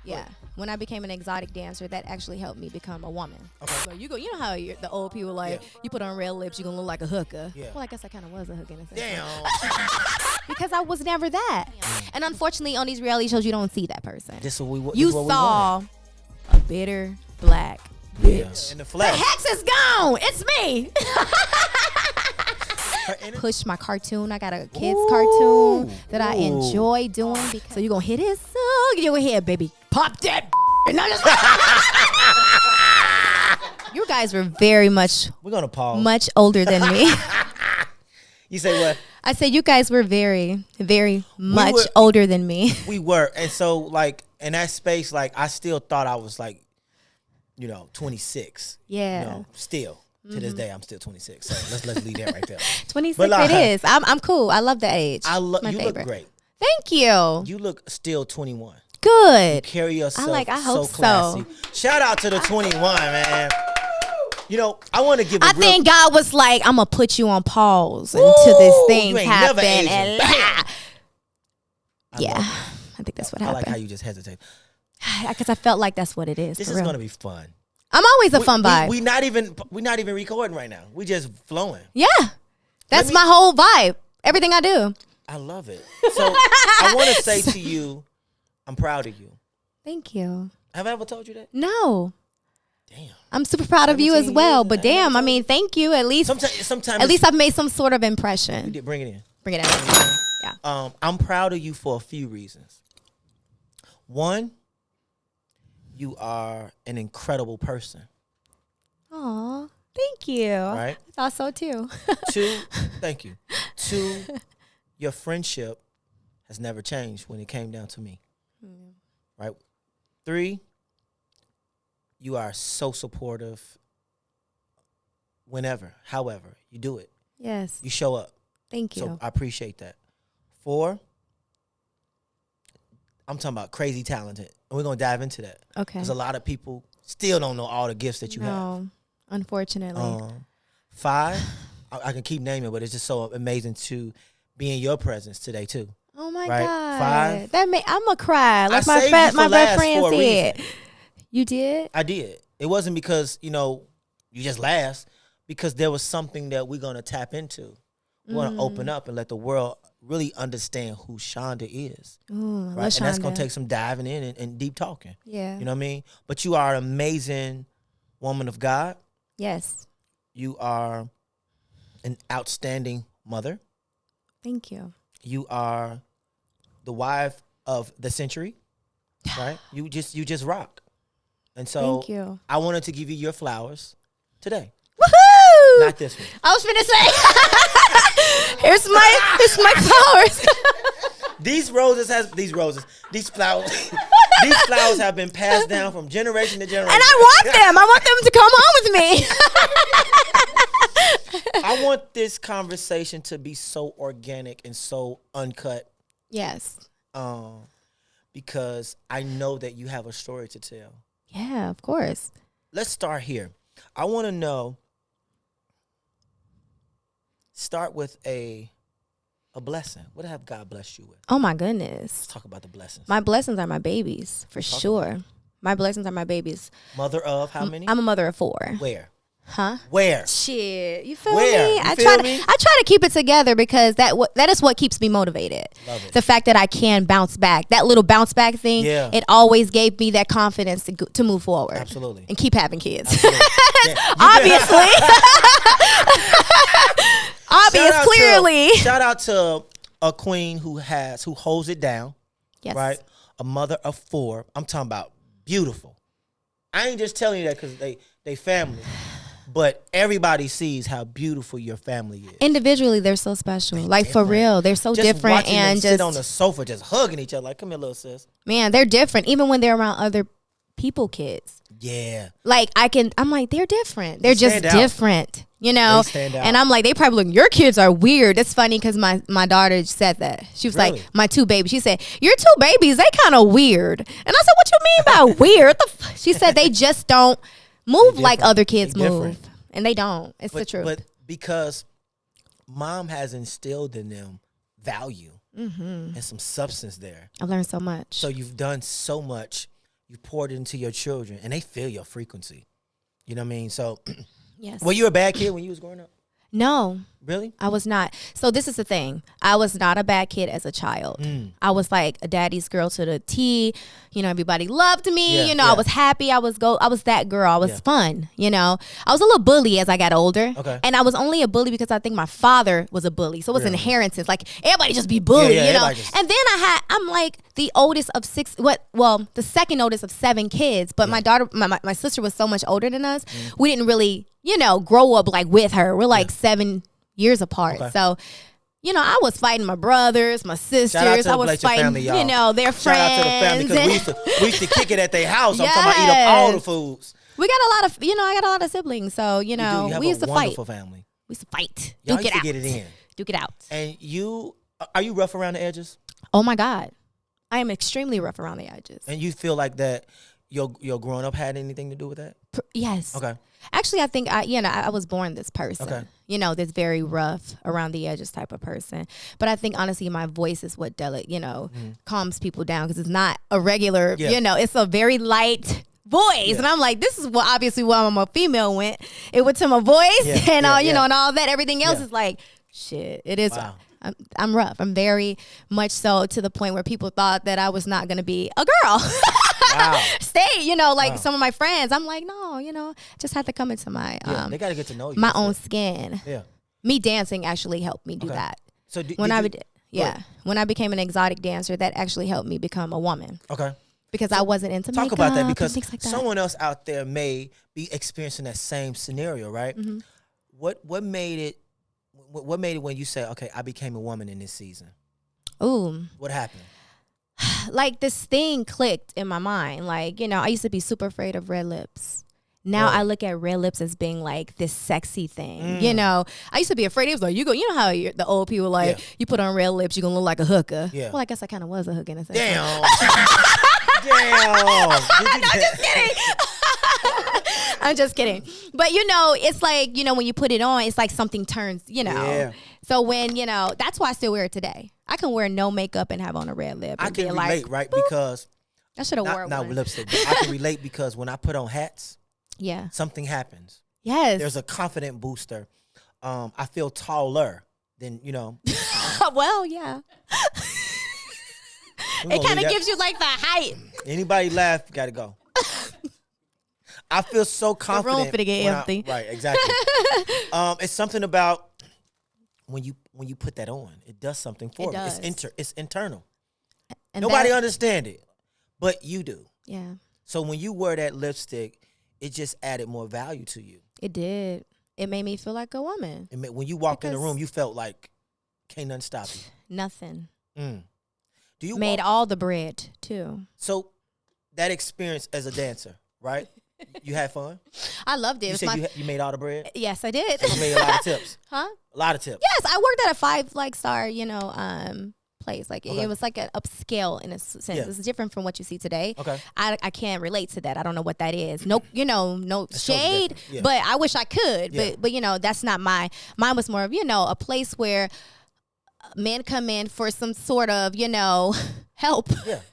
Yeah. When I became an exotic dancer, that actually helped me become a woman. Okay. So you know how the old people like, you put on red lips, you're going to look like a hooker. Yeah. Well, I guess I kind of was a hooker in a sense. Damn. Because I was never that. And unfortunately, on these reality shows, you don't see that person. You saw a bitter black bitch. In the flesh. The hex is gone. It's me. Push my cartoon. I got a kids cartoon that I enjoy doing. So you're going to hit this song. You're going to hear, baby, pop that. You guys were very much. We're going to pause. Much older than me. You say what? I said you guys were very, very much older than me. We were. And so, like, in that space, like, I still thought I was, like, 26. Yeah. Still. To this day, I'm still 26. So let's leave that right there. 26 it is. I'm cool. I love the age. You favorite. Look great. Thank you. You look still 21. Good. You carry yourself I hope so classy. Shout out to the 21, man. I want to give I think God was like, I'm going to put you on pause until this thing happen. And yeah. I think that's what happened. I like how you just hesitate. Because I felt like that's what it is. This is going to be fun. I'm always a fun vibe. We not even recording right now. We just flowing. Yeah. That's my whole vibe. Everything I do. I love it. So I want to say to you, I'm proud of you. Thank you. Have I ever told you that? No. Damn. I'm super proud of you as well. But damn, I mean, thank you. At least sometimes at least I've made some sort of impression. You did. Bring it in. Bring it in. Yeah. I'm proud of you for a few reasons. One, you are an incredible person. Aw, thank you. Right? I thought so too. Two, thank you. Two, your friendship has never changed when it came down to me. Right? Three, you are so supportive whenever, however, you do it. Yes. You show up. Thank you. So I appreciate that. Four, I'm talking about crazy talented. And we're going to dive into that. Okay. Because a lot of people still don't know all the gifts that you have. No, unfortunately. Five, I can keep naming, but it's just so amazing to be in your presence today, too. Oh, my right? God. Five. I'm going to cry. Like my best friend said. You did? I did. It wasn't because, you just last. Because there was something that we're going to tap into. We want to open up and let the world really understand who Shonda is. Ooh, right? LaShanda. And that's going to take some diving in and deep talking. Yeah. You know what I mean? But you are an amazing woman of God. Yes. You are an outstanding mother. Thank you. You are the wife of the century. Right? You just rock. And so thank you. I wanted to give you your flowers today. Woohoo! Not this one. I was finna say, here's my flowers. These flowers have been passed down from generation to generation. And I want them. I want them to come home with me. I want this conversation to be so organic and so uncut. Yes. Because I know that you have a story to tell. Yeah, of course. Let's start here. I want to know. Start with a blessing. What have God blessed you with? Oh, my goodness. Let's talk about the blessings. My blessings are my babies, for sure. My blessings are my babies. Mother of how many? I'm a mother of 4. Where? Huh? Where? Shit. You feel Where? me? You I feel try me? to keep it together because that is what keeps me motivated. Love it. The fact that I can bounce back. That little bounce back thing, it always gave me that confidence to move forward. Absolutely. And keep having kids. Yeah. Obviously. Clearly. Shout out to a queen who holds it down. Yes. Right? A mother of 4. I'm talking about beautiful. I ain't just telling you that because they family. But everybody sees how beautiful your family is. Individually, they're so special. Like, for real. They're so different. And sit on the sofa just hugging each other. Like, come here, little sis. Man, they're different. Even when they're around other kids. Yeah. Like, I'm like, they're different. They're just different. You know? They stand out. And I'm like, they probably look, your kids are weird. It's funny because my daughter said that. She was like, my 2 babies. She said, your 2 babies, they kind of weird. And I said, what you mean by weird? She said, they just don't move like other kids move. And they don't. It's the truth. But because mom has instilled in them value and some substance there. I learned so much. So you've done so much you poured it into your children, and they feel your frequency. You know what I mean? So, yes. were you a bad kid when you was growing up? No. Really? I was not. So this is the thing. I was not a bad kid as a child. I was like a daddy's girl to the T. You know, everybody loved me. You know, I was happy. I was that girl. I was fun. You know, I was a little bully as I got older. Okay. And I was only a bully because I think my father was a bully. So it was inheritance. Like everybody just be bullied, you know. And then I'm like the oldest of six. The second oldest of 7 kids. But my daughter, my sister was so much older than us. We didn't really, you know, grow up like with her. We're like 7 years apart. Okay. So, you know, I was fighting my brothers, my sisters. I was fighting, family, you know, their friends. Shout out to the family because we used to kick it at their house. I'm talking about eat up all the foods. We got a lot of, you know, I got a lot of siblings. So, you know, we used to fight. Wonderful family. We used to fight. Y'all used to get it in. Duke it out. And are you rough around the edges? Oh my God. I am extremely rough around the edges. And you feel like that your growing up had anything to do with that? Yes. Okay. Actually, I think I was born this person. Okay. You know, this very rough around the edges type of person. But I think honestly, my voice is what calms people down because it's not a regular. You know, it's a very light voice, and I'm like, this is obviously why I'm a female went. It went to my voice and all you know, and all that. Everything else is like shit. It is. Wow. I'm rough. I'm very much so to the point where people thought that I was not going to be a girl. Wow. Stay, you know, like some of my friends. I'm like, no, you know, just have to come into my they got to get to know you. My own skin. Yeah. Me dancing actually helped me do that. So when I became an exotic dancer, that actually helped me become a woman. Okay. Because I wasn't into makeup. Talk about that because like that. Someone else out there may be experiencing that same scenario, right? Mm-hmm. What made it when you say, okay, I became a woman in this season? Ooh. What happened? Like this thing clicked in my mind. Like, you know, I used to be super afraid of red lips. Now I look at red lips as being like this sexy thing. You know, I used to be afraid. It was like, you know how the old people like, you put on red lips, you're going to look like a hooker. Yeah. Well, I guess I kind of was a hooker in a sense. Damn. Damn. I'm just kidding. I'm just kidding. But, you know, it's like, you know, when you put it on, it's like something turns, you know. Yeah. So when, you know, that's why I still wear it today. I can wear no makeup and have on a red lip. I can relate, right? Boop. Because I should have worn not with lipstick. But I can relate because when I put on hats, something happens. Yes. There's a confident booster. I feel taller than, you know. Well, yeah. It kind of gives you like the height. Anybody laugh, gotta go. I feel so confident. The room finna get empty. Right, exactly. It's something about when you put that on, it does something for me. It's internal. And nobody understand it, but you do. Yeah. So when you wear that lipstick, it just added more value to you. It did. It made me feel like a woman. When you walked in the room, you felt like can't nothing stop you. Nothing. Do you made all the bread too? So that experience as a dancer, right? You had fun? I loved it. You said you made all the bread? Yes, I did. So you made a lot of tips? Huh? A lot of tips? Yes, I worked at a 5-star, you know, place. Like it was like an upscale in a sense. Yeah. It's different from what you see today. Okay. I can't relate to that. I don't know what that is. No, you know, no that's shade, totally but I wish I could. Yeah. But you know, that's not mine was more of, you know, a place where men come in for some sort of, you know, help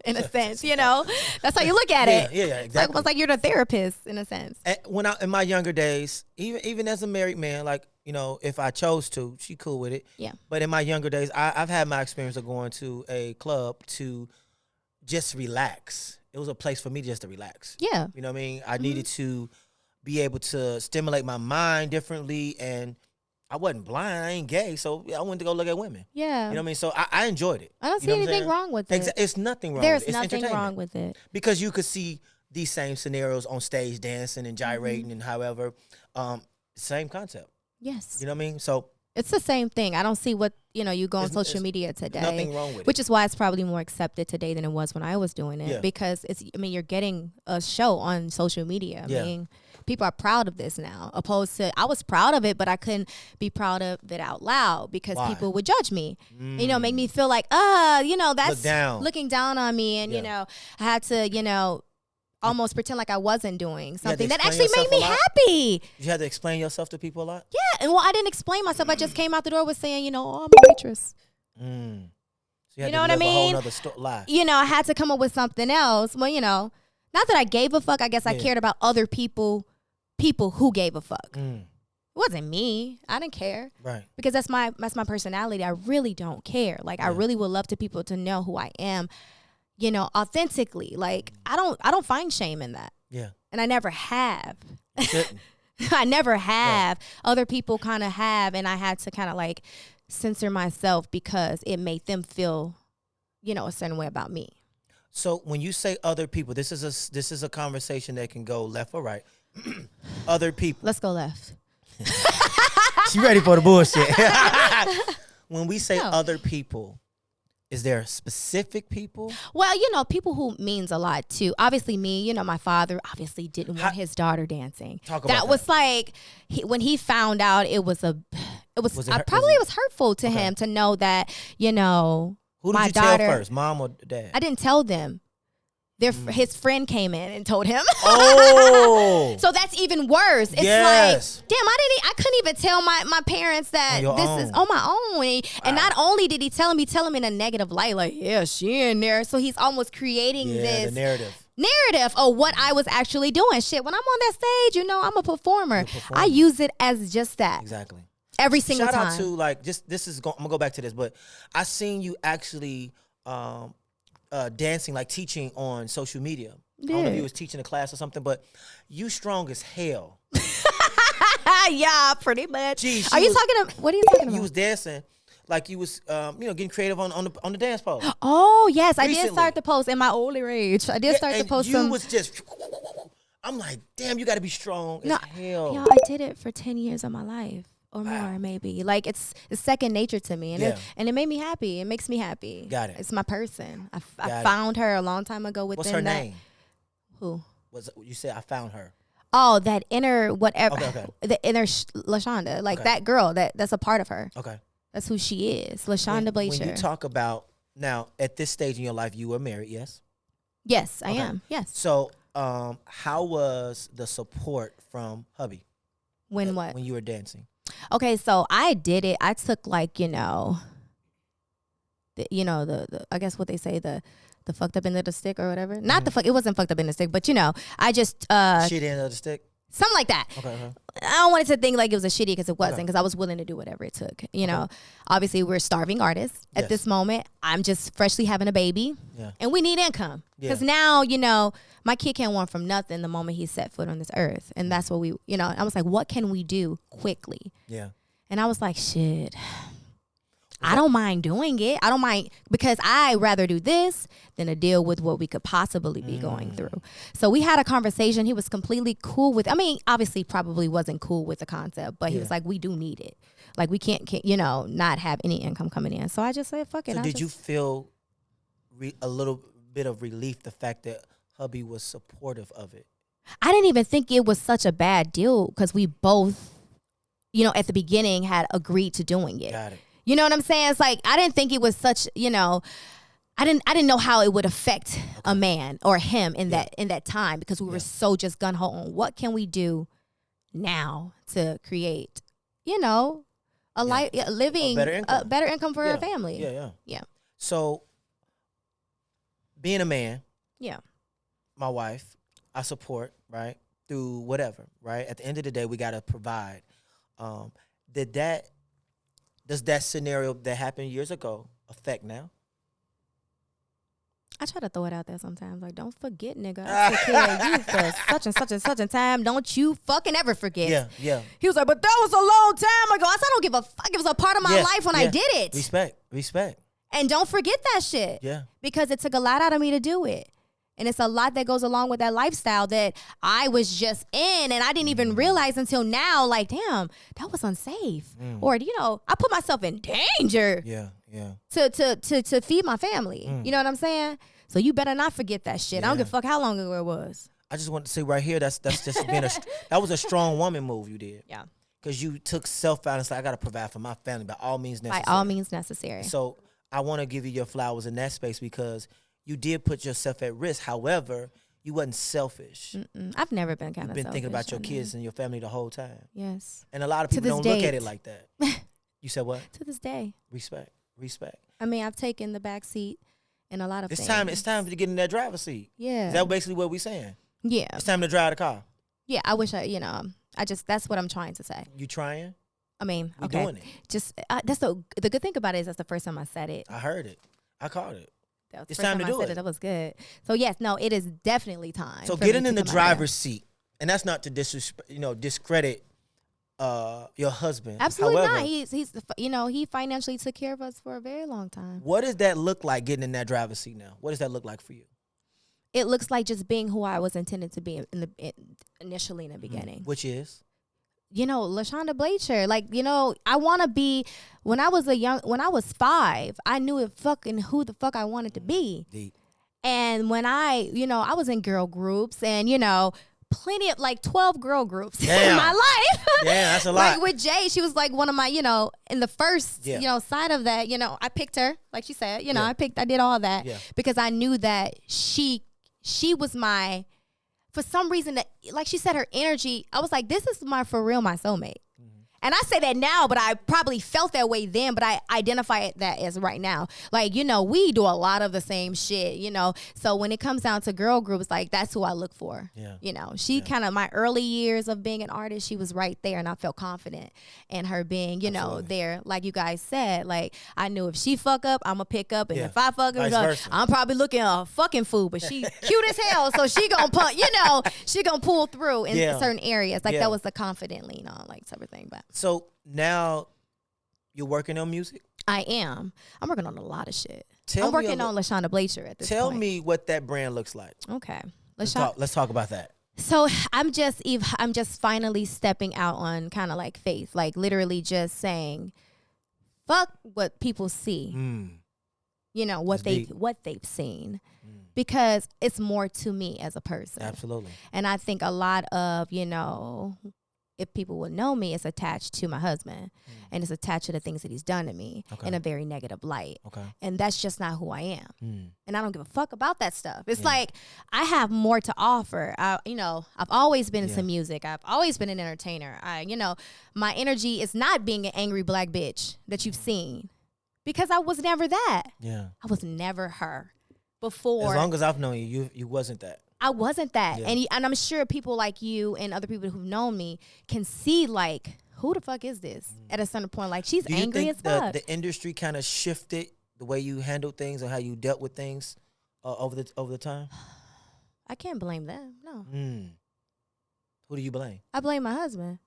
in a sense, you know. That's how you look at it. Yeah, exactly. It's almost like you're the therapist in a sense. When in my younger days, even as a married man, like, you know, if I chose to, she cool with it. Yeah. But in my younger days, I've had my experience of going to a club to just relax. It was a place for me just to relax. Yeah. You know what I mean? I needed to be able to stimulate my mind differently, and I wasn't blind. I ain't gay, so I went to go look at women. Yeah. You know what I mean? So I enjoyed it. I don't see anything wrong with it. It's nothing wrong with it. There's nothing wrong with it. Because you could see these same scenarios on stage dancing and gyrating and however. Same concept. Yes. You know what I mean? So it's the same thing. I don't see what, you know, you go on social media today. Nothing wrong with it. Which is why it's probably more accepted today than it was when I was doing it. Yeah. Because you're getting a show on social media. I mean, people are proud of this now, opposed to I was proud of it, but I couldn't be proud of it out loud because people would judge me. You know, make me feel like, you know, that's looking down on me. And, you know, I had to, you know, almost pretend like I wasn't doing something that actually made me happy. You had to explain yourself to people a lot? Yeah. And I didn't explain myself. I just came out the door with saying, you know, I'm a waitress. So you know what I mean? A whole nother lie. You know, I had to come up with something else. Well, you know, Not that I gave a fuck. I guess I cared about other people who gave a fuck. It wasn't me. I didn't care. Right. Because that's my personality. I really don't care. Like I really would love to people to know who I am, you know, authentically. Like I don't find shame in that. Yeah. And I never have. You shouldn't. I never have. Other people kind of have, and I had to kind of like censor myself because it made them feel, you know, a certain way about me. So when you say other people, this is a conversation that can go left or right. Other people. Let's go left. She ready for the bullshit. When we say other people, is there specific people? Well, you know, people who means a lot too. Obviously me, you know, my father obviously didn't want his daughter dancing. Talk about that. Was like, when he found out, it was hurtful to him to know that, you know, who did my you daughter, tell first, mom or dad? I didn't tell them. His friend came in and told him. Oh. So that's even worse. It's like, damn, I couldn't even tell my parents that this is on my own. And not only did he tell him in a negative light, like, yeah, she in there. So he's almost creating this narrative of what I was actually doing. Shit, when I'm on that stage, you know, I'm a performer. I use it as just that. Exactly. Every single time. Shout out to, like, I'm gonna go back to this, but I seen you actually dancing, like teaching on social media. I don't know if you was teaching a class or something, but you strong as hell. Yeah, pretty much. Gee, what are you talking about? You was dancing like you was, getting creative on the dance pole. Oh yes, Recently. I did start to post in my older age. I did start to post. You was just. I'm like, damn, you got to be strong as hell. Yeah, I did it for 10 years of my life. Or more, maybe. Like it's second nature to me, and it made me happy. It makes me happy. Got it. It's my person. I found her a long time ago. What's her name? Who? You said I found her. Oh, that inner whatever. Okay. The inner LaShanda, like that girl. That's a part of her. Okay. That's who she is, LaShanda Blatcher. When you talk about now at this stage in your life, you were married, yes? Yes, I am. Yes. So, how was the support from hubby? When you were dancing? Okay, so I did it. I took like, you know, the I guess what they say, the fucked up end of the stick or whatever. Not the fuck. It wasn't fucked up in the stick, but you know, I just shit end of the stick. Something like that. Okay. I don't want it to think like it was a shitty because it wasn't, because I was willing to do whatever it took. You know, obviously we're starving artists at this moment. I'm just freshly having a baby, and we need income because now, you know, my kid can't want from nothing the moment he set foot on this earth, and that's what I was like, what can we do quickly? Yeah, and I was like, shit. I don't mind doing it. I don't mind, because I rather do this than to deal with what we could possibly be going through. So we had a conversation. He was completely cool with, I mean, obviously probably wasn't cool with the concept, but he was like, we do need it. Like we can't, not have any income coming in. So I just said, fuck it. So did you feel a little bit of relief, the fact that hubby was supportive of it? I didn't even think it was such a bad deal because we both, at the beginning had agreed to doing it. Got it. You know what I'm saying? It's like, I didn't think it was such, I didn't know how it would affect a man or him in that time, because we were so just gun ho on what can we do now to create, a life, living, a better income for our family. Yeah. So being a man, my wife, I support, right? Through whatever, right? At the end of the day, we got to provide. Does that scenario that happened years ago affect now? I try to throw it out there sometimes. Like, don't forget, nigga. I took care of you for such and such and such a time. Don't you fucking ever forget. Yeah. He was like, but that was a long time ago. I said, I don't give a fuck. It was a part of my life when I did it. Respect. And don't forget that shit. Yeah. Because it took a lot out of me to do it. And it's a lot that goes along with that lifestyle that I was just in, and I didn't even realize until now, like, damn, that was unsafe. Or, I put myself in danger. Yeah. To feed my family. You know what I'm saying? So you better not forget that shit. I don't give a fuck how long ago it was. I just want to say right here, that's just being that was a strong woman move you did. Yeah. Because you took self out and said, I got to provide for my family by all means necessary. By all means necessary. So I want to give you your flowers in that space, because you did put yourself at risk. However, you wasn't selfish. I've never been kind of selfish. You've been thinking about your kids and your family the whole time. Yes. And a lot of people don't look at it like that. You said what? To this day. Respect. I mean, I've taken the back seat in a lot of things. It's time to get in that driver's seat. Yeah. Is that basically what we're saying? Yeah. It's time to drive the car. Yeah, I wish that's what I'm trying to say. You trying? I mean, we okay. doing it. Just that's the good thing about it is that's the first time I said it. I heard it. I caught it. That was the It's first time to I do said it. That was good. So yes, no, it is definitely time. So for getting me in to the come out there. driver's seat, and that's not to discredit your husband. Absolutely However, not. He's he financially took care of us for a very long time. what does that look like getting in that driver's seat now? What does that look like for you? It looks like just being who I was intended to be initially in the beginning. Which is? LaShanda Blatcher. Like, I want to be, when I was 5, I knew who the fuck I wanted to be. Deep. And when I was in girl groups and, plenty of 12 girl groups in my life. Yeah, that's a lot. Like with Jay, she was like one of my, in the first, side of that, I picked her, like she said, I did all that because I knew that she was my, for some reason that, like she said, her energy, I was like, this is my soulmate. And I say that now, but I probably felt that way then, but I identify that as right now. Like, we do a lot of the same shit, So when it comes down to girl groups, like, that's who I look for. Yeah. She kind of, my early years of being an artist, she was right there. And I felt confident in her being, there. Like you guys said, like, I knew if she fuck up, I'm going to pick up. And if I fuck up, I'm probably looking a fucking fool. But she cute as hell. So she going to she going to pull through in certain areas. Like, that was the confident lean on, like, everything. But so now you're working on music? I am. I'm working on a lot of shit. I'm working on LaShanda Blatcher at this point. Tell me what that brand looks like. Okay. Let's talk about that. So I'm just finally stepping out on kind of like faith, like literally just saying, fuck what people see. What they've seen. Because it's more to me as a person. Absolutely. And I think a lot of, if people would know me, it's attached to my husband and it's attached to the things that he's done to me in a very negative light. Okay. And that's just not who I am. And I don't give a fuck about that stuff. It's like, I have more to offer. I've always been into music. I've always been an entertainer. My energy is not being an angry black bitch that you've seen because I was never that. Yeah. I was never her before. As long as I've known you wasn't that. I wasn't that. Yeah. And I'm sure people like you and other people who've known me can see, like, who the fuck is this at a certain point? Like, she's angry as fuck. The industry kind of shifted the way you handled things or how you dealt with things over the time? I can't blame them, no. Who do you blame? I blame my husband.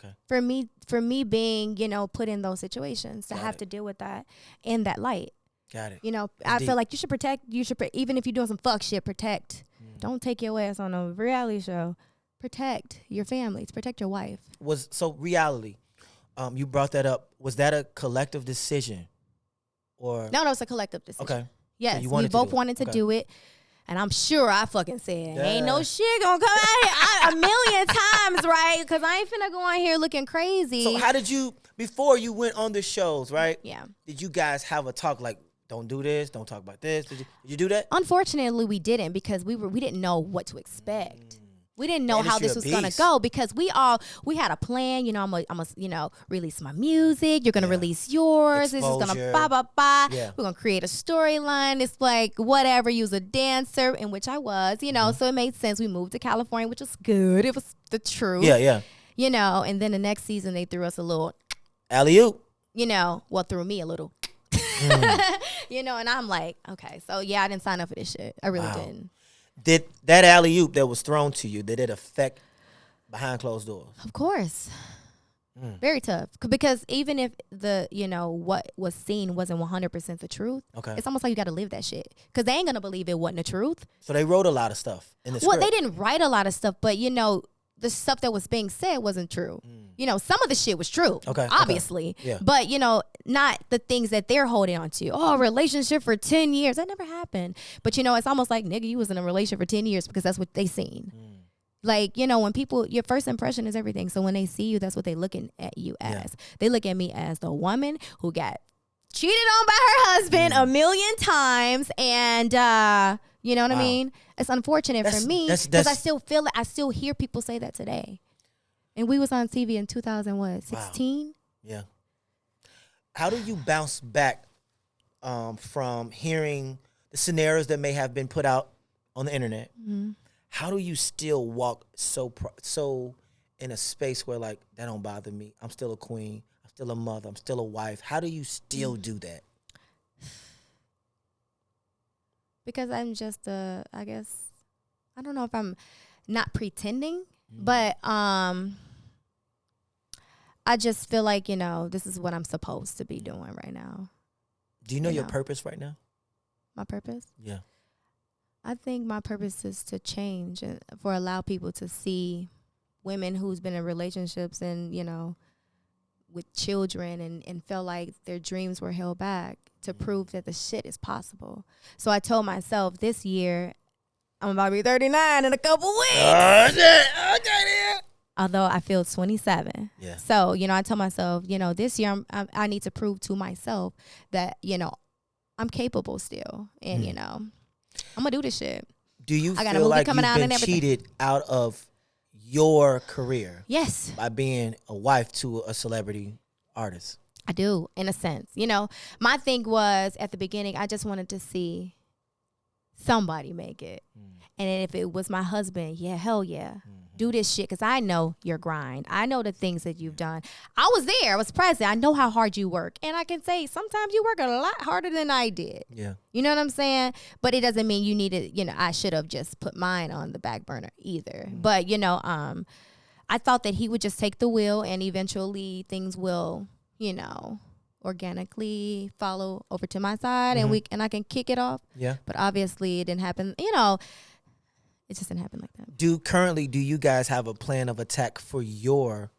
Okay. For me being, put in those situations to have to deal with that in that light. Got it. I feel like you should protect, even if you're doing some fuck shit, protect. Don't take your ass on a reality show. Protect your families. Protect your wife. Reality, you brought that up. Was that a collective decision? Or No, it's a collective decision. Okay. Yes, so we both wanted to do it. And I'm sure I fucking said, ain't no shit gonna come out here a million times, right? Because I ain't finna go on here looking crazy. So how did you, before you went on the shows, right? Yeah. Did you guys have a talk like, don't do this, don't talk about this? Did you do that? Unfortunately, we didn't because we didn't know what to expect. We didn't know how this was gonna go because we had a plan. I'm gonna release my music. You're gonna release yours. Exposure. This is gonna Yeah. We're gonna create a storyline. It's like whatever. You was a dancer, in which I was. So it made sense. We moved to California, which was good. It was the truth. Yeah. And then the next season they threw us a little alley-oop. Threw me a little. And I'm like, okay, so I didn't sign up for this shit. I really didn't. Did that alley-oop that was thrown to you, did it affect behind closed doors? Of course. Very tough. Because even if the, what was seen wasn't 100% the truth, it's almost like you got to live that shit. Because they ain't going to believe it wasn't the truth. So they wrote a lot of stuff in the script. Well, they didn't write a lot of stuff, but, the stuff that was being said wasn't true. Some of the shit was true, obviously. Okay. Yeah. But, not the things that they're holding on to. Oh, relationship for 10 years. That never happened. But, it's almost like, nigga, you was in a relationship for 10 years because that's what they seen. Like, when people, your first impression is everything. So when they see you, that's what they looking at you as. Yeah. They look at me as the woman who got cheated on by her husband a million times. And, you know what I mean? It's unfortunate for me because I still feel it. I still hear people say that today. And we was on TV in 2016. Wow. Yeah. How do you bounce back from hearing the scenarios that may have been put out on the internet, Mm-hmm. how do you still walk so in a space where like that don't bother me? I'm still a queen. I'm still a mother. I'm still a wife. How do you still do that? Because I'm just I guess I don't know if I'm not pretending, but I just feel like, you know, this is what I'm supposed to be doing right now. Do you know your purpose right now? My purpose? Yeah. I think my purpose is to change and for allow people to see women who's been in relationships and, you know, with children and felt like their dreams were held back to prove that the shit is possible. So I told myself this year, I'm about to be 39 in a couple weeks. Okay. Although I feel 27. Yeah. So, you know, I told myself, you know, this year I need to prove to myself that, you know, I'm capable still. And, you know, I'm going to do this shit. Do you I got a feel movie like coming you've out been and everything. cheated out of your career? Yes. By being a wife to a celebrity artist? I do, in a sense. You know, my thing was at the beginning, I just wanted to see somebody make it. And then if it was my husband, yeah, hell yeah. Do this shit because I know your grind. I know the things that you've done. I was there. I was present. I know how hard you work. And I can say sometimes you work a lot harder than I did. Yeah. You know what I'm saying? But it doesn't mean you needed, you know, I should have just put mine on the back burner either. But, you know, I thought that he would just take the wheel and eventually things will, you know, organically follow over to my side and I can kick it off. Yeah. But obviously it didn't happen. You know, it just didn't happen like that. Do you guys have a plan of attack for your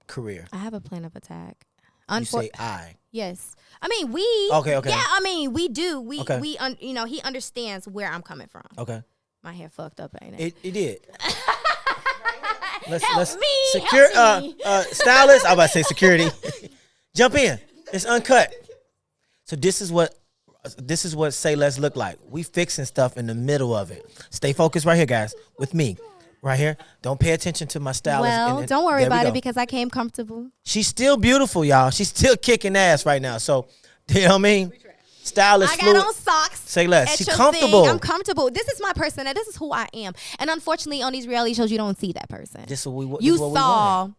career? I have a plan of attack. You say I. Yes. I mean, we. Okay. Yeah, I mean, we do. Okay. You know, he understands where I'm coming from. Okay. My hair fucked up, ain't it? It did. Let's me. Stylist, I'm about to say security. Jump in. It's uncut. So this is what Say Less look like. We fixing stuff in the middle of it. Stay focused right here, guys, with me. Right here. Don't pay attention to my stylist. Well, don't worry about it because I came comfortable. She's still beautiful, y'all. She's still kicking ass right now. So, you know what I mean? Stylist. I got on socks. Say Less. She's comfortable. I'm comfortable. This is my person. This is who I am. And unfortunately, on these reality shows, you don't see that person. You saw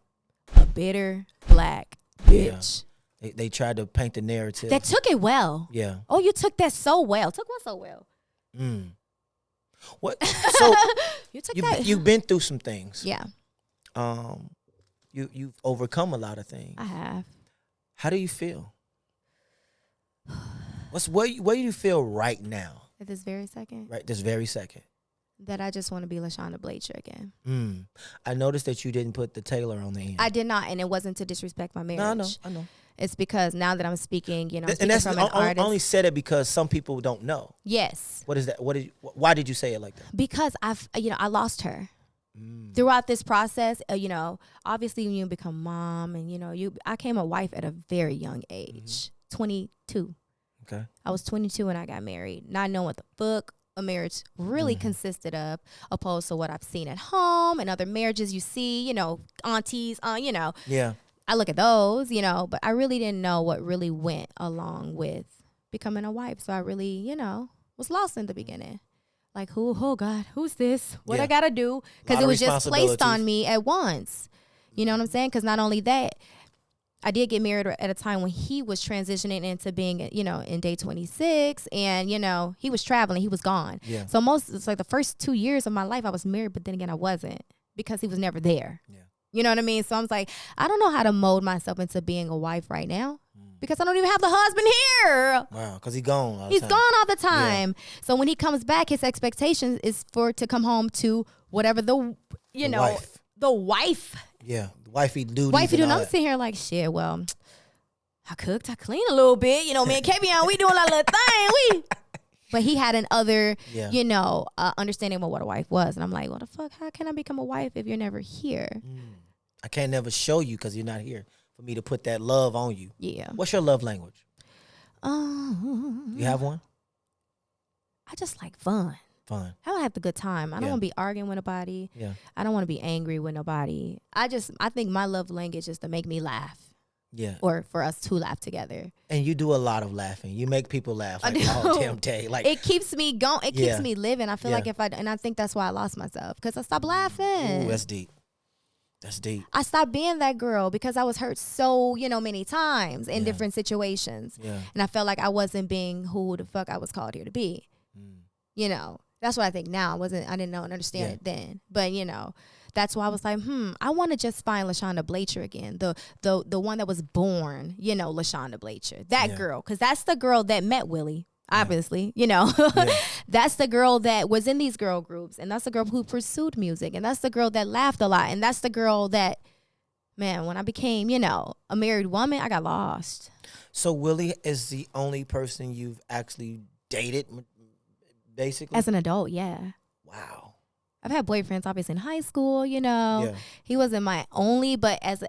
a bitter black bitch. Yeah. They tried to paint the narrative. That took it well. Yeah. Oh, you took that so well. Took what so well? What? So you've been through some things. Yeah. You've overcome a lot of things. I have. How do you feel? Where do you feel right now? At this very second? Right, this very second. That I just want to be LaShanda Blatcher again. I noticed that you didn't put the Taylor on the end. I did not, and it wasn't to disrespect my marriage. I know. It's because now that I'm speaking, you know, and that's from an artist. I only said it because some people don't know. Yes. What is that? Why did you say it like that? Because I lost her. Throughout this process, you know, obviously when you become mom and, you know, I became a wife at a very young age, 22. Okay. I was 22 when I got married, not knowing what the fuck a marriage really consisted of, opposed to what I've seen at home and other marriages you see, you know, aunties, you know. Yeah. I look at those, you know, but I really didn't know what really went along with becoming a wife. So I really, you know, was lost in the beginning. Like, oh God, who's this? What I got to do? Because it was just placed on me at once. You know what I'm saying? Because not only that, I did get married at a time when he was transitioning into being, you know, in day 26. And, you know, he was traveling. He was gone. Yeah. So it's like the first 2 years of my life, I was married. But then again, I wasn't because he was never there. Yeah. You know what I mean? So I was like, I don't know how to mold myself into being a wife right now because I don't even have the husband here. Wow, because he's gone. He's gone all the time. Yeah. So when he comes back, his expectation is to come home to whatever the wife. Yeah, the wifey duties. Wifey duties. I'm sitting here like, shit, well, I cooked, I cleaned a little bit. You know, me and Kavion, we doing our little thing. But he had an other, you know, understanding of what a wife was. And I'm like, what the fuck? How can I become a wife if you're never here? I can't never show you because you're not here for me to put that love on you. Yeah. What's your love language? You have one? I just like fun. Fun. I want to have a good time. I don't want to be arguing with nobody. Yeah. I don't want to be angry with nobody. I think my love language is to make me laugh. Yeah. Or for us to laugh together. And you do a lot of laughing. You make people laugh like all damn day. Like it keeps me going. It keeps me living. I feel like and I think that's why I lost myself because I stopped laughing. Ooh, that's deep. That's deep. I stopped being that girl because I was hurt so, many times in different situations. Yeah. And I felt like I wasn't being who the fuck I was called here to be. That's what I think now. I didn't know and understand it then. But, that's why I was like, I want to just find LaShanda Blatcher again. The one that was born, LaShanda Blatcher. That girl. Because that's the girl that met Willie. Obviously, that's the girl that was in these girl groups, and that's the girl who pursued music, and that's the girl that laughed a lot, and that's the girl that, man, when I became, a married woman, I got lost. So Willie is the only person you've actually dated, basically? As an adult, yeah. Wow. I've had boyfriends, obviously, in high school, He wasn't my only, but as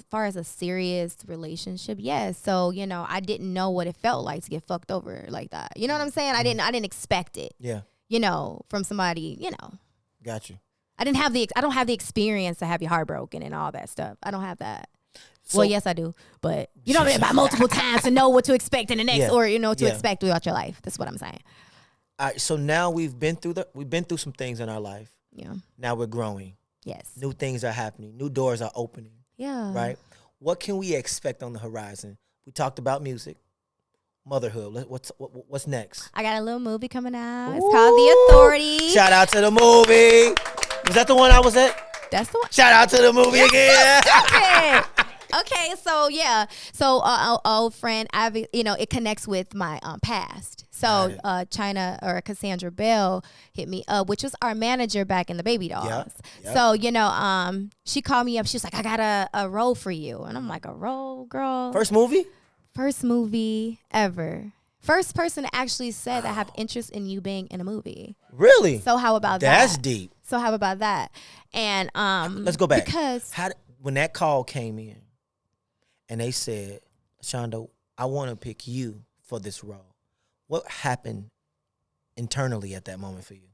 far as a serious relationship, yes. So, I didn't know what it felt like to get fucked over like that. You know what I'm saying? I didn't expect it. Yeah. From somebody, Got you. I don't have the experience to have your heart broken and all that stuff. I don't have that. So, well, yes, I do. But you know what I mean? About multiple times to know what to expect in the next or, to expect throughout your life. That's what I'm saying. All right, so now we've been through some things in our life. Yeah. Now we're growing. Yes. New things are happening. New doors are opening. Yeah. Right? What can we expect on the horizon? We talked about music, motherhood. What's next? I got a little movie coming out. It's called The Authority. Shout out to the movie. Was that the one I was at? That's the one. Shout out to the movie again. Okay, so yeah, old friend, it connects with my past. So China or Cassandra Bell hit me up, which was our manager back in the Baby Dolls. Yep. So she called me up. She was like, "I got a role for you," and I'm like, "A role, girl?" First movie ever. First person that actually said I have interest in you being in a movie. Really? So how about that? That's deep. So how about that? And let's go back because when that call came in. And they said, "Shonda, I want to pick you for this role." What happened internally at that moment for you?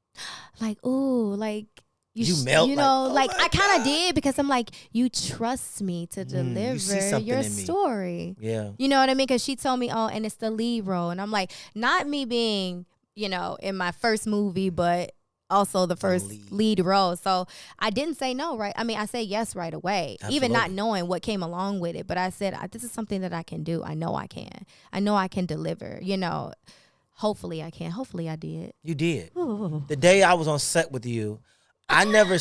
Like, ooh, like you melt. I kind of did because I'm like, you trust me to deliver your story. Yeah, you know what I mean? Because she told me, and it's the lead role, and I'm like, not me being, in my first movie, but also the first lead role. So I didn't say no, right? I mean, I said yes right away, even not knowing what came along with it. But I said, this is something that I can do. I know I can. I know I can deliver, Hopefully I can. Hopefully I did. You did. Ooh. The day I was on set with you, I never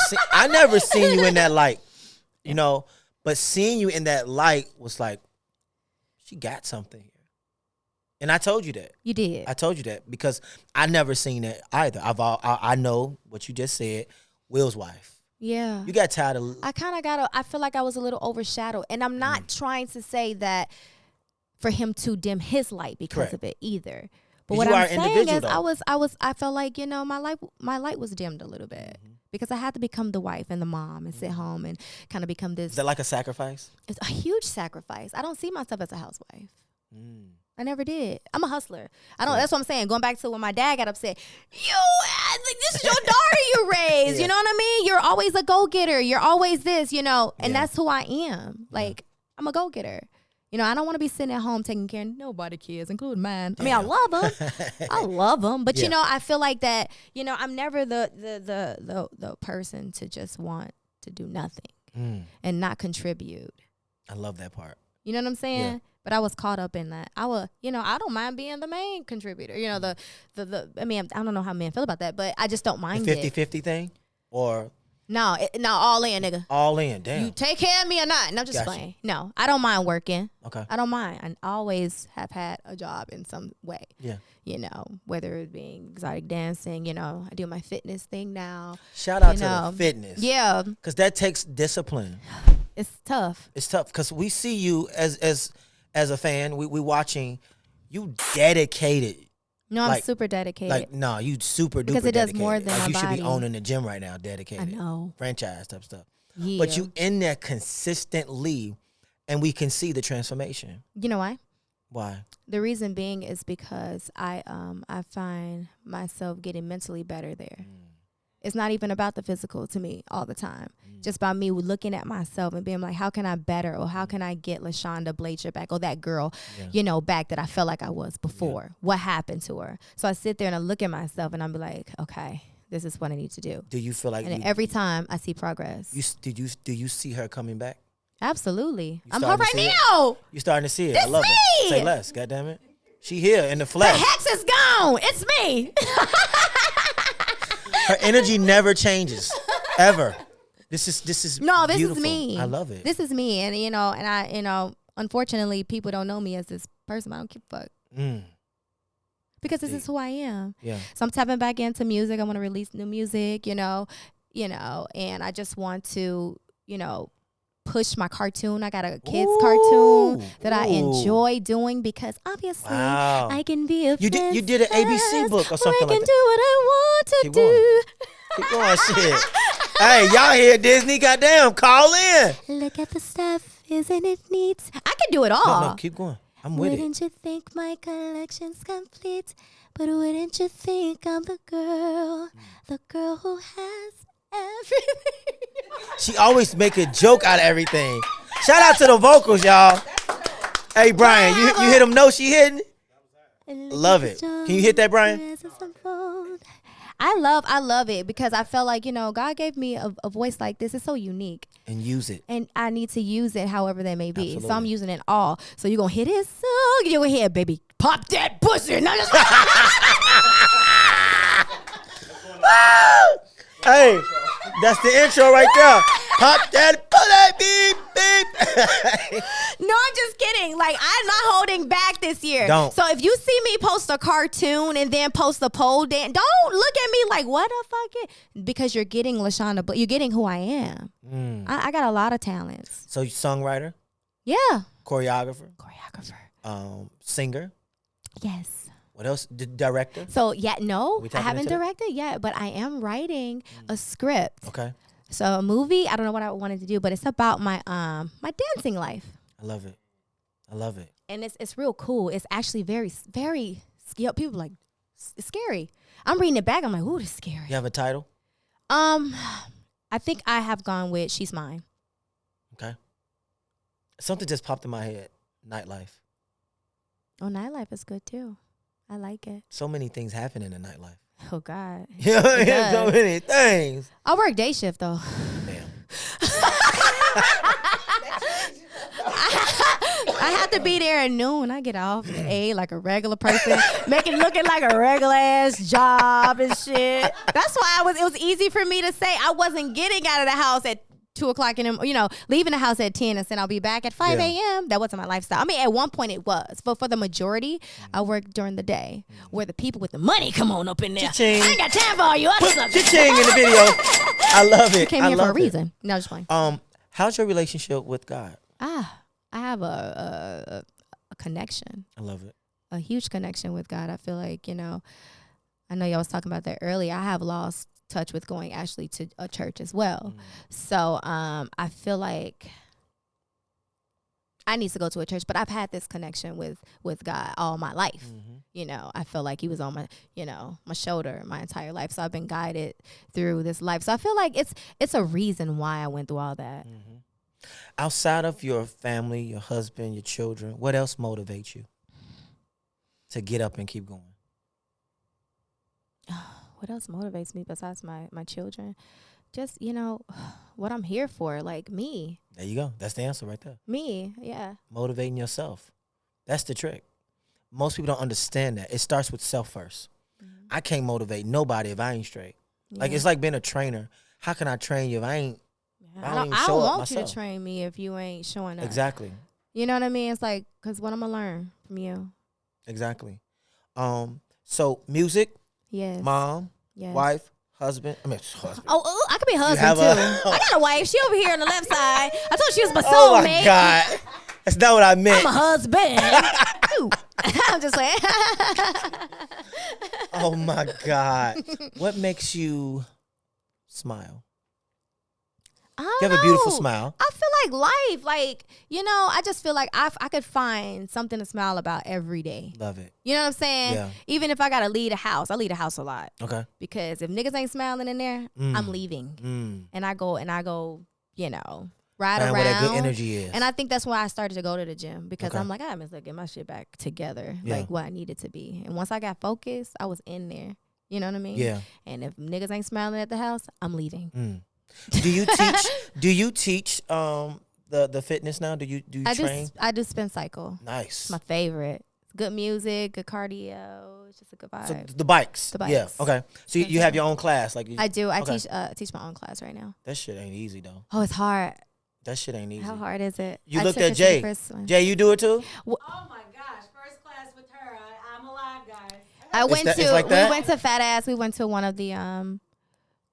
seen you in that light, but seeing you in that light was like, she got something here. And I told you that. You did. I told you that because I never seen it either. I know what you just said. Will's wife. Yeah. You got tired of. I feel like I was a little overshadowed, and I'm not trying to say that for him to dim his light because of it either. But what I'm saying is, I felt like my light was dimmed a little bit because I had to become the wife and the mom and sit home and kind of become this. Is that like a sacrifice? It's a huge sacrifice. I don't see myself as a housewife. I never did. I'm a hustler. That's what I'm saying. Going back to when my dad got upset. This is your daughter you raised. You know what I mean? You're always a go-getter. You're always this, and that's who I am. Like, I'm a go-getter. I don't want to be sitting at home taking care of nobody kids, including mine. I mean, I love them. But, I feel like that, I'm never the person to just want to do nothing and not contribute. I love that part. You know what I'm saying? Yeah. But I was caught up in that. I don't mind being the main contributor. I mean, I don't know how men feel about that, but I just don't mind the 50-50 thing? Or? No, all in, nigga. All in, damn. You take care of me or not. No, just playing. No, I don't mind working. Okay. I don't mind. I always have had a job in some way. Yeah. Whether it being exotic dancing, I do my fitness thing now. Shout out to the fitness. Yeah. Because that takes discipline. It's tough. It's tough because we see you as a fan. We watching you dedicated. No, I'm super dedicated. You super duper dedicated. Because it does more than my you body. should be owning the gym right now, dedicated. I know. Franchise type stuff. Yeah. But you in there consistently, and we can see the transformation. You know why? Why? The reason being is because I find myself getting mentally better there. It's not even about the physical to me all the time. Just by me looking at myself and being like, how can I better, or how can I get LaShanda Blatcher back, or that girl, back that I felt like I was before? What happened to her? So I sit there and I look at myself and I'm like, okay, this is what I need to do. Do you feel like every time I see progress. Do you see her coming back? Absolutely. I'm her right now. You starting to see it. That's I love me. it. Say less, goddammit. She here in the flesh. The hex is gone. It's me. Her energy never changes. Ever. This is no, this beautiful. is me. I love it. This is me. And I unfortunately people don't know me as this person. I don't give a fuck. Because this is who I am. Yeah. So I'm tapping back into music. I want to release new music, and I just want to, push my cartoon. I got a kids cartoon that I enjoy doing because obviously I can be a You did an ABC book or something like that. I can do what I want to do. Keep going, shit. Hey, y'all hear Disney? Goddamn, call in. Look at the stuff, isn't it neat? I can do it all. No, keep going. I'm with Wouldn't you think my collection's complete? But wouldn't you think I'm the girl who has everything? She always make a joke out of everything. Shout out to the vocals, y'all. Hey, Brian, you hear them notes she hitting? Love it. Can you hit that, Brian? I love it because I felt like, God gave me a voice like this. It's so unique. And use it. And I need to use it however that may be. Absolutely. So I'm using it all. So you're going to hear this song. You're going to hear, baby, pop that pussy. Not just Hey, that's the intro right there. Pop that pussy, beep, beep. No, I'm just kidding. Like, I'm not holding back this year. Don't. So if you see me post a cartoon and then post a pole dance, don't look at me like, what the fuck? Because you're getting LaShanda, but you're getting who I am. I got a lot of talents. So you songwriter? Yeah. Choreographer? Singer? Yes. What else? Director? So, no, I haven't into directed yet, but I am writing a script. Okay. So a movie, I don't know what I wanted to do, but it's about my my dancing life. I love it. I love it. And it's real cool. It's actually very, very scary. People are like, it's scary. I'm reading it back. I'm like, ooh, this is scary. You have a title? I think I have gone with She's Mine. Okay. Something just popped in my head. Nightlife. Oh, nightlife is good too. I like it. So many things happen in the nightlife. Oh, God. Yeah, so many things. I work day shift, though. Damn. I have to be there at noon. I get off at 8 like a regular person, make it looking like a regular ass job and shit. That's why it was easy for me to say I wasn't getting out of the house at 2 o'clock in the, leaving the house at 10 and saying I'll be back at 5 a.m. That wasn't my lifestyle. I mean, at one point it was, but for the majority, I work during the day where the people with the money come on up in there. Cha-ching. I ain't got time for all you other stuff. Cha-ching in the video. I love it. You came here for a reason. No, just playing. How's your relationship with God? I have a connection. I love it. A huge connection with God. I feel like, I know y'all was talking about that earlier. I have lost touch with going actually to a church as well. So I feel like I need to go to a church, but I've had this connection with God all my life. I feel like he was on my, my shoulder my entire life. So I've been guided through this life. So I feel like it's a reason why I went through all that. Outside of your family, your husband, your children, what else motivates you to get up and keep going? What else motivates me besides my children? Just, what I'm here for, like me. There you go. That's the answer right there. Me, yeah. Motivating yourself. That's the trick. Most people don't understand that. It starts with self first. I can't motivate nobody if I ain't straight. Yeah. Like, it's like being a trainer. How can I train you if I ain't I don't want you to train me if you ain't showing up. Exactly. You know what I mean? It's like, because what I'm going to learn from you. Exactly. So music, yes, mom, yes, wife, husband. Husband. Oh, I could be a husband too. I got a wife. She over here on the left side. I told you she was my soulmate. Oh my God. That's not what I meant. I'm a husband. I'm just saying. Oh my God. What makes you smile? You have a beautiful smile. I feel like life. Like, you know, I just feel like I could find something to smile about every day. Love it. You know what I'm saying? Yeah. Even if I got to leave a house, I leave a house a lot. Okay. Because if niggas ain't smiling in there, I'm leaving. And I go, you know, ride around. Where that good energy is. And I think that's why I started to go to the gym, because I'm like, I'm gonna get my shit back together, like what I needed to be. And once I got focused, I was in there. You know what I mean? Yeah. And if niggas ain't smiling at the house, I'm leaving. Do you teach? Do you teach the fitness now? Do you train? I do spin cycle. Nice. It's my favorite. Good music, good cardio. It's just a good vibe. So the bikes. The bikes. Yeah. Okay. So you have your own class, like I do. I teach my own class right now. That shit ain't easy though. Oh, it's hard. That shit ain't easy. How hard is it? You looked at Jay. Jay, you do it too? Oh my gosh! First class with her. I'm alive, guys. We went to Fat Ass. We went to one of the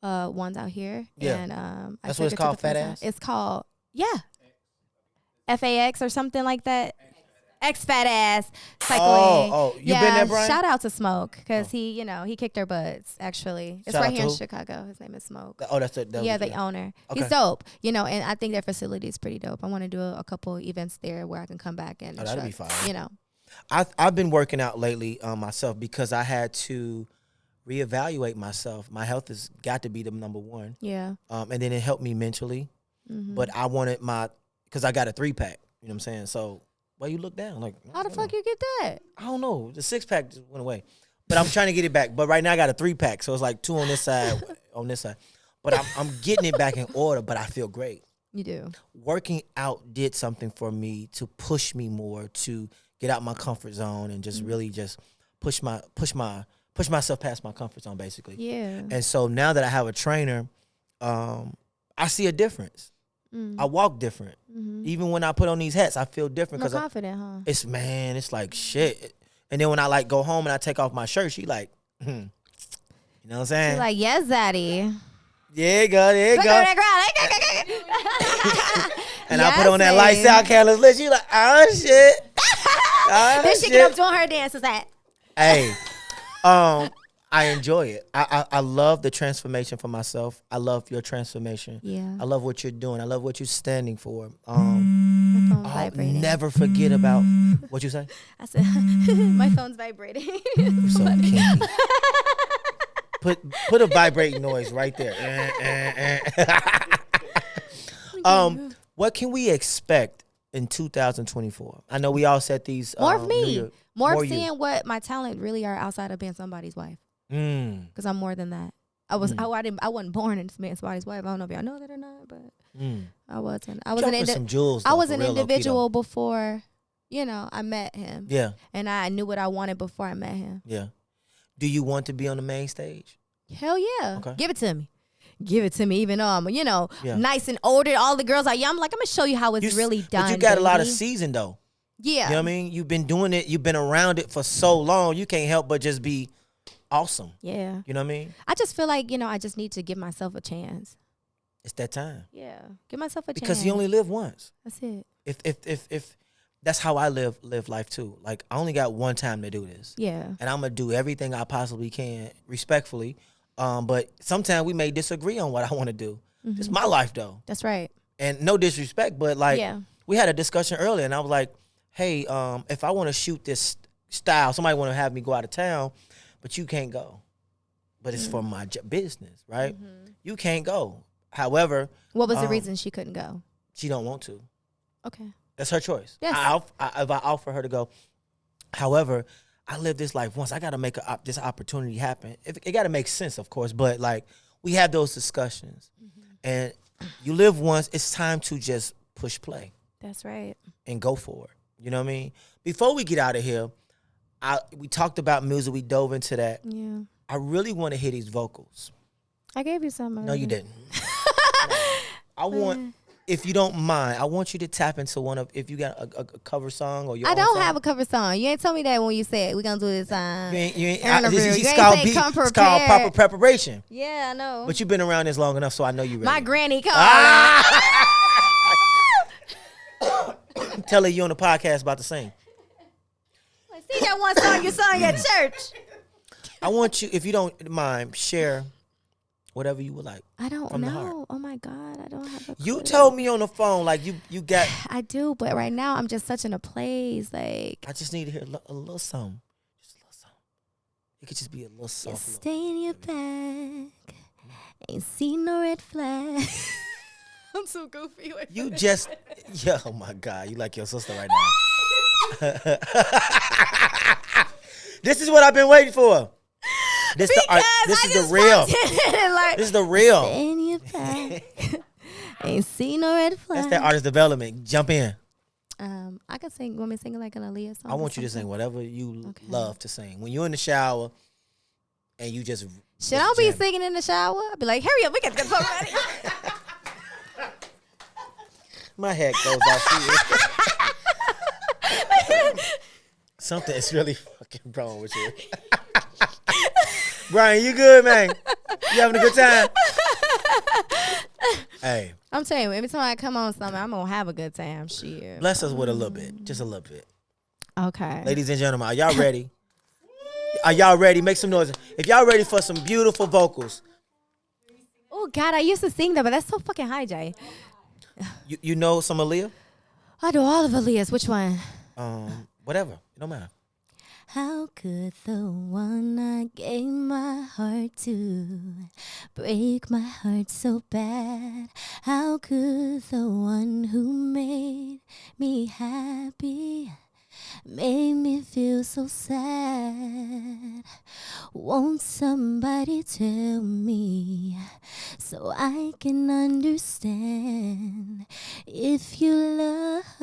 ones out here. Yeah. And that's what it's called, Fat Ass? It's called FAX or something like that. X Fat Ass cycling. Oh, you been there, Brian? Shout out to Smoke, because he kicked their butts. Actually, it's Shout right out here to in who? Chicago. His name is Smoke. Oh, that's it. The owner. Okay. He's dope. You know, and I think their facility is pretty dope. I want to do a couple events there where I can come back and that'd be fine. You know, I've been working out lately myself, because I had to reevaluate myself. My health has got to be the number one. Yeah. And then it helped me mentally. But I wanted because I got a 3-pack. You know what I'm saying? So why you look down? Like, how the fuck you get that? I don't know. The 6-pack just went away. But I'm trying to get it back. But right now I got a 3-pack. So it's like 2 on this side, on this side. But I'm getting it back in order, but I feel great. You do. Working out did something for me to push me more, to get out my comfort zone and just really just push myself past my comfort zone, basically. Yeah. And so now that I have a trainer, I see a difference. I walk different. Even when I put on these hats, I feel different. More confident, huh? It's like shit. And then when I like go home and I take off my shirt, she like, you know what I'm saying? She's like, yes, Zaddy. There you go. Look at that And I put on that lights out candles list. She like, oh shit. Then she get up doing her dances at. Hey, I enjoy it. I love the transformation for myself. I love your transformation. Yeah. I love what you're doing. I love what you're standing for. My phone's vibrating. Never forget about what you say. I said my phone's vibrating. You're so kinky. Put a vibrating noise right there. What can we expect in 2024? I know we all set these. More of me. More of you. seeing what my talent really are outside of being somebody's wife. Because I'm more than that. I wasn't born into being somebody's wife. I don't know if y'all know that or not, but I wasn't. I was an individual before, I met him. Yeah. And I knew what I wanted before I met him. Yeah. Do you want to be on the main stage? Hell yeah. Okay. Give it to me. Give it to me, even though I'm, nice and older. All the girls are young. I'm like, I'm going to show you how it's really done. But you got a lot of season, though. Yeah. You know what I mean? You've been doing it. You've been around it for so long. You can't help but just be awesome. Yeah. You know what I mean? I just feel like, I just need to give myself a chance. It's that time. Yeah. Give myself a chance. Because you only live once. That's it. If that's how I live life too. Like, I only got one time to do this. Yeah. And I'm going to do everything I possibly can, respectfully. But sometimes we may disagree on what I want to do. It's my life, though. That's right. And no disrespect, but we had a discussion earlier, and I was like, hey, if I want to shoot this style, somebody want to have me go out of town, but you can't go. But it's for my business, right? You can't go. However. What was the reason she couldn't go? She don't want to. Okay. That's her choice. Yes. If I offer her to go. However, I live this life once. I got to make this opportunity happen. It got to make sense, of course, but like we have those discussions. And you live once. It's time to just push play. That's right. And go for it. You know what I mean? Before we get out of here, we talked about music. We dove into that. Yeah. I really want to hear these vocals. I gave you some already. No, you didn't. I want, if you don't mind, I want you to tap into if you got a cover song or your I own don't song. have a cover song. You ain't told me that when you said we're going to do this it's called proper preparation. Yeah, I know. But you've been around this long enough, so I know you ready. My granny called. Tell her you on the podcast about to sing. See that one song you sung at church. I want you, if you don't mind, share Whatever you would like. I don't from the heart. know. Oh my God, I don't have a clue. You told me on the phone like you got. I do, but right now I'm just such in a place like. I just need to hear a little something. Just a little something. It could just be a little soft. Just stay in your bag. Ain't seen no red flag. I'm so goofy. You just, yeah, oh my God, you like your sister right now. This is what I've been waiting for. This is the real. Like, this is the real. Stay in your bag. Ain't seen no red flag. That's that artist development. Jump in. I can sing. Want me to sing like an Aaliyah song? I want you to sing whatever you love to sing. When you're in the shower and you just. Should I be singing in the shower? I'll be like, hurry up, we got to get fuck ready. My head goes off. Something is really fucking wrong with you. Brian, you good, man? You having a good time? Hey. I'm telling you, every time I come on something, I'm going to have a good time. Shit. Bless us with a little bit. Just a little bit. Okay. Ladies and gentlemen, are y'all ready? Are y'all ready? Make some noise. If y'all ready for some beautiful vocals. Oh, God, I used to sing that, but that's so fucking high, Jay. You know some Aaliyah? I do all of Aaliyah's. Which one? Whatever. It don't matter. How could the one I gave my heart to break my heart so bad? How could the one who made me happy made me feel so sad? Won't somebody tell me so I can understand? If you love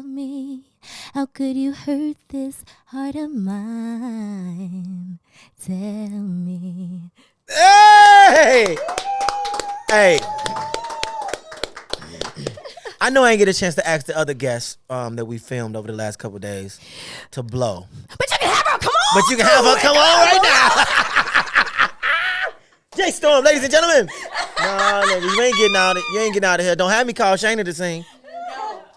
me, how could you hurt this heart of mine? Tell me. Hey! Hey. I know I ain't get a chance to ask the other guests that we filmed over the last couple of days to blow. But you can have her come on. But you can have her come on right now. Jay Storm, ladies and gentlemen. No, you ain't getting out of, you ain't getting out of here. Don't have me call Shayna to sing.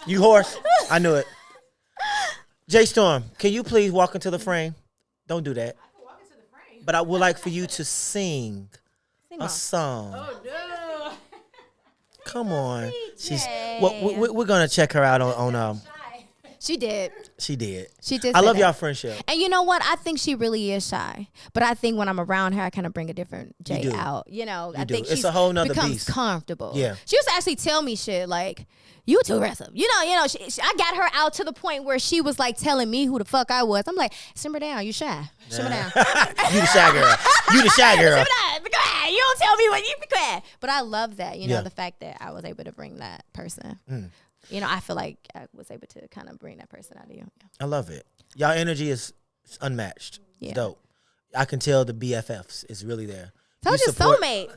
You horse. I knew it. Jay Storm, can you please walk into the frame? Don't do that. I can walk into the frame. But I would like for you to sing a song. Oh, no. Come on. She's. Well, we're going to check her out on She did. She did. She did. I love y'all friendship. And you know what? I think she really is shy. But I think when I'm around her, I kind of bring a different Jay out. You know, I think it's a whole nother becomes beast. Comfortable. Yeah. She used to actually tell me shit like, you too aggressive. You know, I got her out to the point where she was like telling me who the fuck I was. I'm like, simmer down, you shy. Simmer down. You the shy girl. You the shy girl. Simmer down. Be quiet. You don't tell me what you be quiet. But I love that, you know, the fact that I was able to bring that person. You know, I feel like I was able to kind of bring that person out of you. Yeah. I love it. Y'all energy is unmatched. It's dope. I can tell the BFFs is really there. Told you soulmate.